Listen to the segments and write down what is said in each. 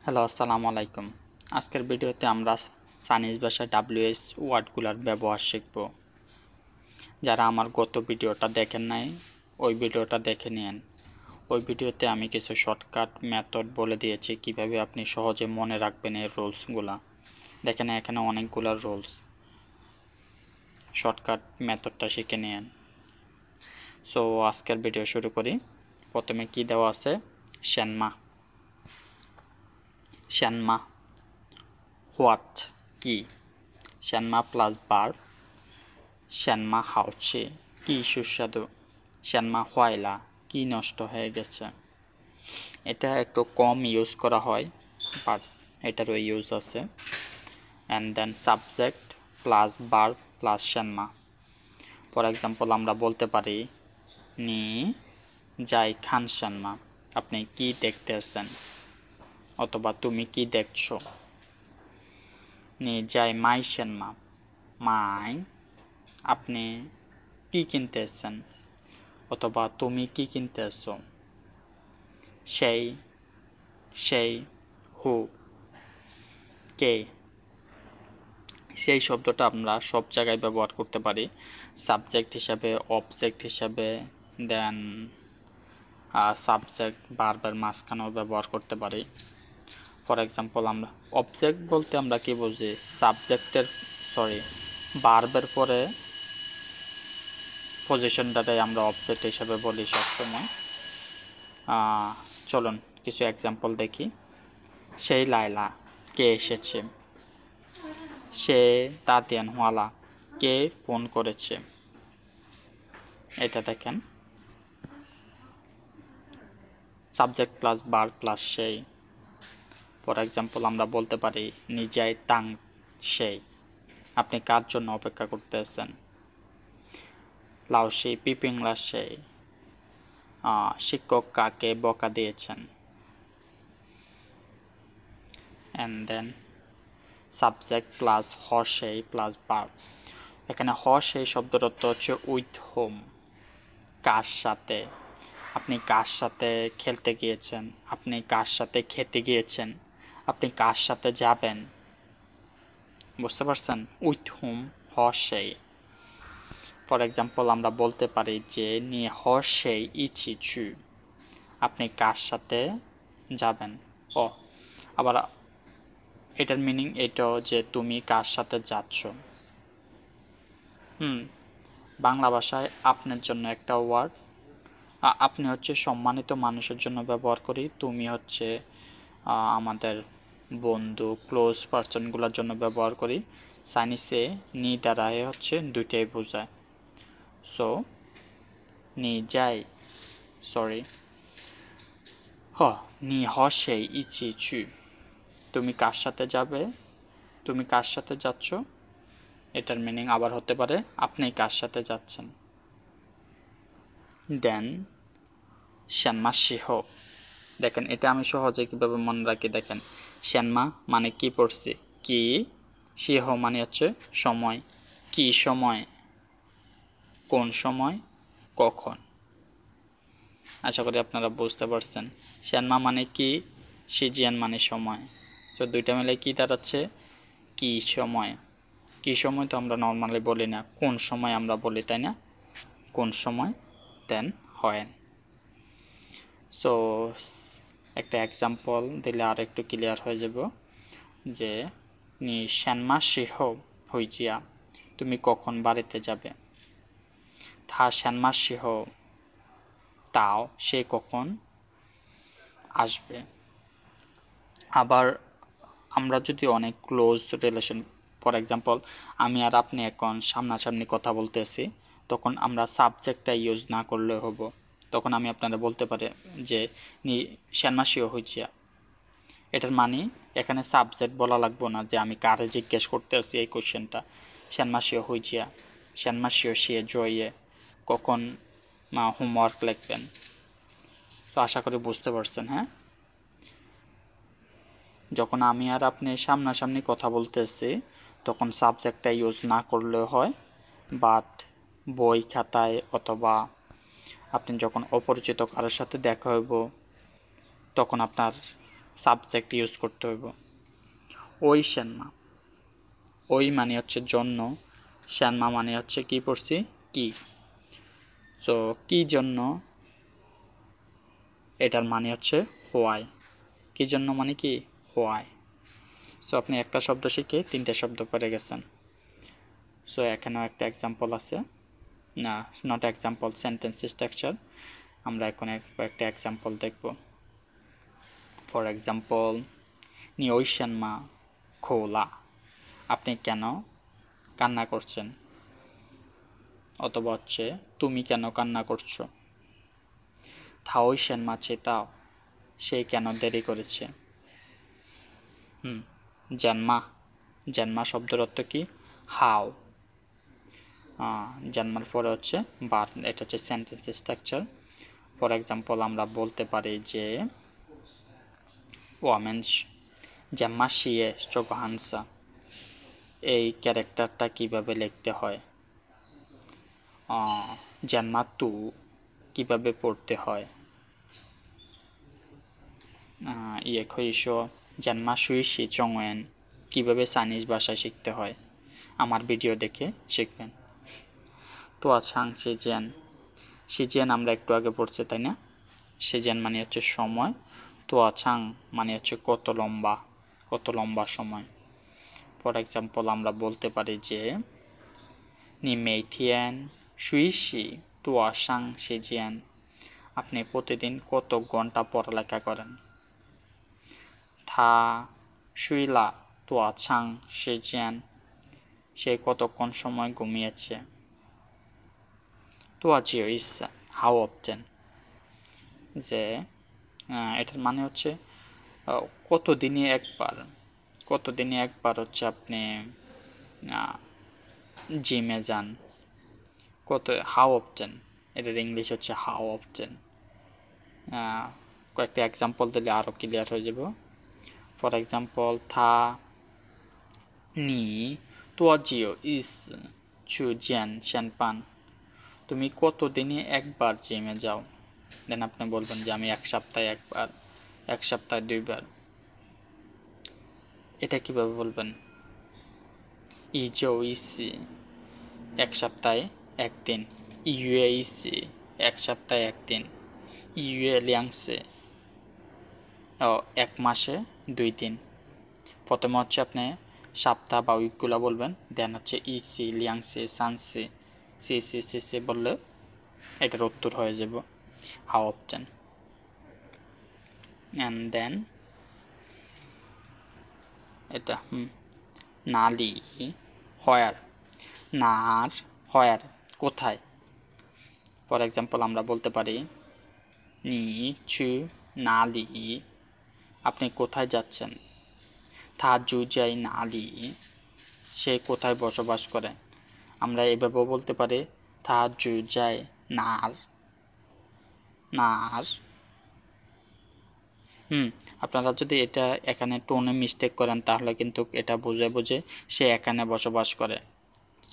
Hello, আসসালামু আলাইকুম। আজকের ভিডিওতে আমরা চাইনিজ ভাষায় WH ওয়ার্ডগুলোর ব্যবহার শিখব। যারা আমার গত ভিডিওটা দেখেন নাই, ওই ভিডিওটা দেখে নিন। ওই ভিডিওতে আমি কিছু শর্টকাট মেথড বলে দিয়েছি কিভাবে আপনি সহজে মনে রাখবেন এই রুলসগুলা। দেখেন এখানে অনেকগুলো রুলস। শর্টকাট মেথডটা শিখে নিন। সো আজকের ভিডিও শুরু করি। প্রথমে কি দেওয়া আছে? শ্যানমা হোয়াট কি, শ্যানমা প্লাস বার, শ্যানমা হাউছে কি সুস্বাদু, শ্যানমা হয়লা কি নষ্ট হয়ে গেছে। এটা একটু কম ইউজ করা হয়, বাট এটারও ইউজ আছে। অ্যান্ড দেন সাবজেক্ট প্লাস বার প্লাস শ্যানমা। ফর এক্সাম্পল আমরা বলতে পারি নি যাই খান শ্যানমা, আপনি কি দেখতেছেন, অথবা তুমি কি দেখছো। নি যাই মাই শ্যানমা, মাই আপনি কি কিনতে এসেছেন, অথবা তুমি কি কিনতে এসছো। সেই সেই হু কে, সেই শব্দটা আমরা সব জায়গায় ব্যবহার করতে পারি, সাবজেক্ট হিসাবে, অবজেক্ট হিসাবে, দেন সাবজেক্ট বারবার মাঝখানেও ব্যবহার করতে পারি। ফর এক্সাম্পল আমরা অবজেক্ট বলতে আমরা কি বুঝি, সাবজেক্টের বারবার পরে পজিশনটাই আমরা অবজেক্ট হিসাবে বলি সবসময়। চলুন কিছু এক্সাম্পল দেখি। সেই লাইলা কে এসেছে, সে তাতিয়ান হওয়ালা কে ফোন করেছে। এটা দেখেন সাবজেক্ট প্লাস বার প্লাস সেই। ফর এক্সাম্পল আমরা বলতে পারি নিজাই তাং সেই, আপনি কার জন্য অপেক্ষা করতেছেন। লাউসি পিপিংলা সেই, শিক্ষক কাকে বকা দিয়েছেন। অ্যান্ড দেন সাবজেক্ট প্লাস হ সেই প্লাস বার। এখানে হ সেই শব্দের অর্থ হচ্ছে উইথ হোম, কার সাথে, আপনি কার সাথে খেলতে গিয়েছেন, আপনি কার সাথে খেতে গিয়েছেন, আপনি কার সাথে যাবেন। বুঝতে পারছেন? উইথ হোম হ সেই। ফর এক্সাম্পল আমরা বলতে পারি যে নি হ সেই ইচি চু, আপনি কার সাথে যাবেন। আবার এটার মিনিং এটাও যে তুমি কার সাথে যাচ্ছ। বাংলা ভাষায় আপনার জন্য একটা ওয়ার্ড, আপনি হচ্ছে সম্মানিত মানুষের জন্য ব্যবহার করি, তুমি হচ্ছে আমাদের বন্ধু ক্লোজ পার্সনগুলোর জন্য ব্যবহার করি। চাইনিজে নি দ্বারা হচ্ছে দুইটাই বোঝায়। সো নি যাই নি হ সেই ইচি চু, তুমি কার সাথে যাবে, তুমি কার সাথে যাচ্ছ। এটার মিনিং আবার হতে পারে আপনি কার সাথে যাচ্ছেন। দেন শ্যানমা শিহ, দেখেন এটা আমি সহজে কীভাবে মনে রাখি। দেখেন শ্যানমা মানে কি পড়ছি, কি, শিহ মানে হচ্ছে সময়, কি সময়, কোন সময়, কখন। আশা করি আপনারা বুঝতে পারছেন। শ্যানমা মানে কি, সিজিয়ান মানে সময়। তো দুইটা মিলে কি দাঁড়াচ্ছে, কি সময়। কি সময় তো আমরা নর্মালি বলি না, কোন সময় আমরা বলি, তাই না? কোন সময়, দেন হয়। সো একটা এক্সাম্পল দিলে আর একটু ক্লিয়ার হয়ে যাব যে নি শ্যানমা শিহ হইজিয়া, তুমি কখন বাড়িতে যাবে। থা শ্যানমা শিহ তাও, সে কখন আসবে। আবার আমরা যদি অনেক ক্লোজ রিলেশন, ফর এক্সাম্পল আমি আর আপনি এখন সামনাসামনি কথা বলতেছি, তখন আমরা সাবজেক্টটা ইউজ না করলে হবো। তখন আমি আপনারা বলতে পারি যে নি শ্যানমাসিও হইছিয়া। এটার মানে এখানে সাবজেক্ট বলা লাগবো না যে আমি কারে জিজ্ঞেস করতে আসছি এই কোশ্চেনটা। শ্যানমাসিও হইছিয়া, শ্যানমাসিও শিয়ে জয়ে, কখন হোমওয়ার্ক লিখবেন। তো আশা করি বুঝতে পারছেন। হ্যাঁ, যখন আমি আর আপনি সামনাসামনি কথা বলতেছি তখন সাবজেক্টটা ইউজ না করলেও হয়, বাট বই খাতায় অথবা আপনি যখন অপরিচিত কারোর সাথে দেখা হইব তখন আপনার সাবজেক্ট ইউজ করতে হইব। ওই সেনমা, ওই মানে হচ্ছে জন্য, সেনমা মানে হচ্ছে কি পড়ছি, কি। তো কি জন্য, এটার মানে হচ্ছে হোয়াই। কি জন্য মানে কি, হোয়াই। সো আপনি একটা শব্দ শিখে 3টে শব্দ পড়ে গেছেন। সো এখানেও একটা এক্সাম্পল আছে, না নট এক্সাম্পল, সেন্টেন্স স্ট্রাকচার। আমরা এখন একটা এক্সাম্পল দেখব। ফর এক্সাম্পল, নি ওই সেনমা খোলা, আপনি কেন কান্না করছেন, অথবা হচ্ছে তুমি কেন কান্না করছো। থা ওই সেনমা চেতাও, সে কেন দেরি করেছে। জানমা, জানমা শব্দের অর্থ কি, হাও। জানমার পরে হচ্ছে বার, এটা হচ্ছে সেন্টেন্স স্ট্রাকচার। ফর এক্সাম্পল আমরা বলতে পারি যে ওয়ামেন জাম্মা শিয়ে চোগাহানসা, এই ক্যারেক্টারটা কিভাবে লিখতে হয়। জানমা তু, কিভাবে পড়তে হয়। ইয়ে খইশো জানমা সুইশি চংয়েন, কিভাবে চাইনিজ ভাষায় শিখতে হয়। আমার ভিডিও দেখে শিখবেন। তো আছাং সিজেন, সিজেন আমরা একটু আগে পড়ছি তাই না। সিজেন মানে হচ্ছে সময়, তো আছাং মানে হচ্ছে কত লম্বা, কত লম্বা সময়। ফর এক্সাম্পল আমরা বলতে পারি যে নি মেইথিয়েন সুইশি তো আসাং সিজেন, আপনি প্রতিদিন কত ঘন্টা পড়ালেখা করেন। থা শুইলা তো আছাং সিজেন, সে কতক্ষণ সময় ঘুমিয়েছে। তো আছে ইচ্ছা হাউ অফটেন, যে এটার মানে হচ্ছে কতদিনে একবার, কতদিনে একবার হচ্ছে আপনি জিমে যান, কত, হাউ অফটেন, এটার ইংলিশ হচ্ছে হাউ অফটেন। কয়েকটা এক্সাম্পল দিলে আরও ক্লিয়ার হয়ে যাব। ফর এক্সাম্পল, থা নি তোয়াজিও ইস চুজিয়ান শ্যানপান, তুমি কতদিনে একবার জিমে যাও। দেন আপনি বলবেন যে আমি 1 সপ্তাহে একবার, 1 সপ্তাহে 2বার। এটা কিভাবে বলবেন, ইজো ইসি 1 সপ্তাহে 1 দিন, ইউএ ইসি 1 সপ্তাহে 1 দিন, ইউএ লিয়াংসে 1 মাসে 2 দিন। প্রথমে হচ্ছে আপনি সপ্তাহ বা উইকগুলো বলবেন, দেন হচ্ছে ইসি লিয়াংসে সানসে সি সি সি সি বললে এটার উত্তর হয়ে যাব হাউ অফটেন। অ্যান্ড দেন এটা নালি হয়ার, নার হয়ার কোথায়। ফর এক্সাম্পল আমরা বলতে পারি নি চু নালি, আপনি কোথায় যাচ্ছেন। থা জুজাই নালি, সে কোথায় বসবাস করে। আমরা এভাবেও বলতে পারি থা জুজাই নার, নার। আপনারা যদি এটা এখানে টোনে মিস্টেক করেন তাহলে কিন্তু এটা বুঝে বুঝে সে এখানে বসবাস করে।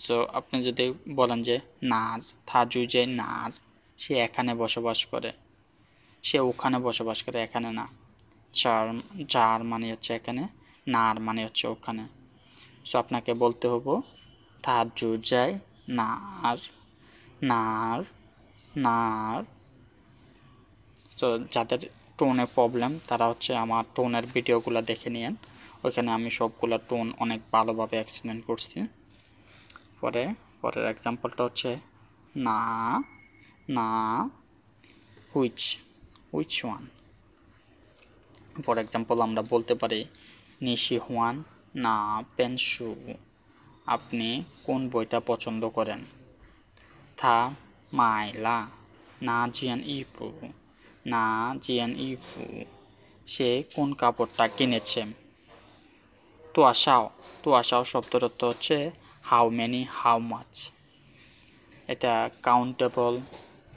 সো আপনি যদি বলেন যে নার, থা জুজাই নার, সে এখানে বসবাস করে, সে ওখানে বসবাস করে, এখানে না। চার, যার মানে হচ্ছে এখানে, নার মানে হচ্ছে ওখানে। সো আপনাকে বলতে হবো থা জুজাই নার, নার, নার। তো যাদের টোনে প্রবলেম তারা হচ্ছে আমার টোনের ভিডিওগুলো দেখে নিন, ওইখানে আমি সবগুলো টোন অনেক ভালোভাবে এক্সপ্লেন করছি। পরের এক্সাম্পলটা হচ্ছে না, না which, which one. For example আমরা বলতে পারি নিশি হুয়ান না পেনসু, আপনি কোন বইটা পছন্দ করেন। থা মাইলা না জিয়ান ইফু, না জিয়ান ইফু, সে কোন কাপড়টা কিনেছে। তো আসাও, তো আসাও শব্দের অর্থ হচ্ছে হাউ মেনি, হাউ মাচ। এটা কাউন্টেবল,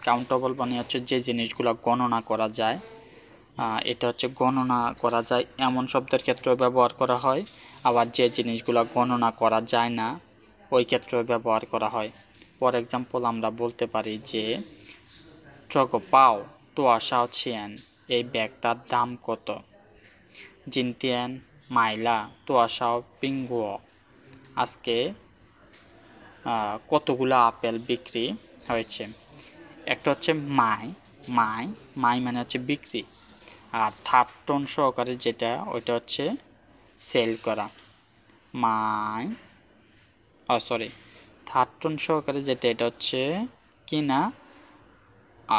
কাউন্টেবল মানে হচ্ছে যে জিনিসগুলো গণনা করা যায়। এটা হচ্ছে গণনা করা যায় এমন শব্দের ক্ষেত্রেও ব্যবহার করা হয়, আবার যে জিনিসগুলো গণনা করা যায় না ওই ক্ষেত্রেও ব্যবহার করা হয়। ফর এক্সাম্পল আমরা বলতে পারি যে ট্রগো পাও তো আসাও ছিয়েন, এই ব্যাগটার দাম কত। জিনতিয়ান মাইলা তোয়াশাও পিঙ্গুয়। আজকে কতগুলো আপেল বিক্রি হয়েছে। একটা হচ্ছে মাই মাই মাই মানে হচ্ছে বিক্রি, আর থার্ড টোন সহকারে যেটা ওইটা হচ্ছে সেল করা। মাই সরি থার্ড টোন সহকারে যেটা এটা হচ্ছে কিনা,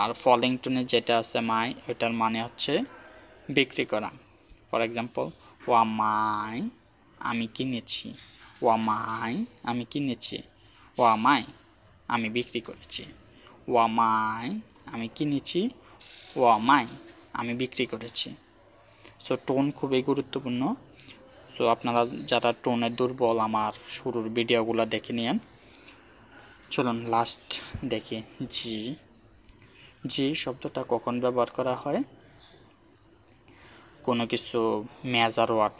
আর ফলিং টোনে যেটা আছে মাই ওইটার মানে হচ্ছে বিক্রি করা। ফর এক্সাম্পল, ওয়া মাই আমি কিনেছি, ওয়া মাই আমি কিনেছি, ওয়া মাই আমি বিক্রি করেছি, ওয়া মাই আমি কিনেছি, ওয়া মাই আমি বিক্রি করেছি। সো টোন খুবই গুরুত্বপূর্ণ। সো আপনারা যারা টোনে দুর্বল আমার শুরুর ভিডিওগুলো দেখে নিন। চলুন লাস্ট দেখি। জি জি শব্দটা কখন ব্যবহার করা হয়? কোনো কিছু মেজার ওয়ার্ড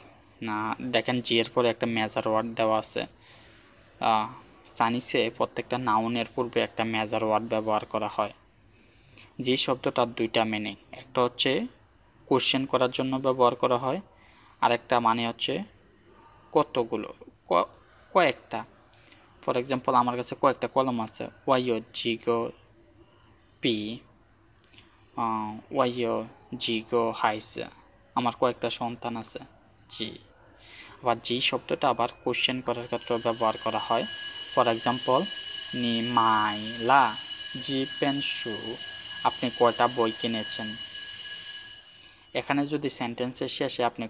না, দেখেন জি এর পরে একটা মেজার ওয়ার্ড দেওয়া আছে। চাইনিজে প্রত্যেকটা নাউনের পূর্বে একটা মেজার ওয়ার্ড ব্যবহার করা হয়। যে শব্দটার দুইটা মিনিং, একটা হচ্ছে কোশ্চেন করার জন্য ব্যবহার করা হয়, আর একটা মানে হচ্ছে কতগুলো, কয়েকটা। ফর এক্সাম্পল, আমার কাছে কয়েকটা কলম আছে, ওয়াইও জিগো পি, ওয়াইও জিগো হাইসে, আমার কয়েকটা সন্তান আছে। জি আবার জি শব্দটা আবার কোশ্চেন করার ক্ষেত্রে ব্যবহার করা হয়। ফর এক্সাম্পল, নি মাইলা জি পেনশু, আপনি কয়টা বই কিনেছেন। এখানে যদি সেন্টেন্সের শেষে আপনি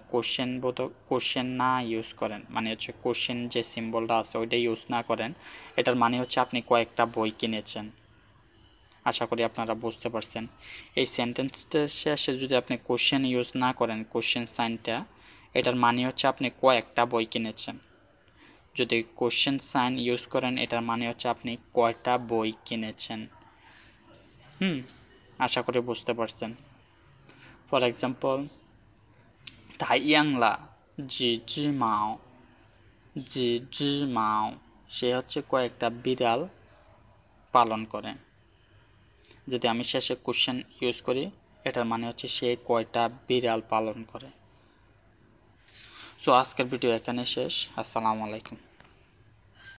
কোশ্চেন না ইউজ করেন, মানে হচ্ছে কোশ্চেন যে সিম্বলটা আছে ওইটা ইউজ না করেন, এটার মানে হচ্ছে আপনি কয়েকটা বই কিনেছেন। আশা করি আপনারা বুঝতে পারছেন। এই সেন্টেন্সটার শেষে যদি আপনি কোশ্চেন ইউজ না করেন, কোশ্চেন সাইনটা, এটার মানে হচ্ছে আপনি কয়েকটা বই কিনেছেন। যদি কোশ্চেন সাইন ইউজ করেন, এটার মানে হচ্ছে আপনি কয়টা বই কিনেছেন। আশা করি বুঝতে পারছেন। ফর এক্সাম্পল, তাইয়াংলা জি জি মাও, জি জি মাও, সে হচ্ছে কয়েকটা বিড়াল পালন করে। যদি আমি শেষে কোশ্চেন ইউজ করি, এটার মানে হচ্ছে সে কয়টা বিড়াল পালন করে। সো আজকের ভিডিও এখানে শেষ। আসসালামু আলাইকুম।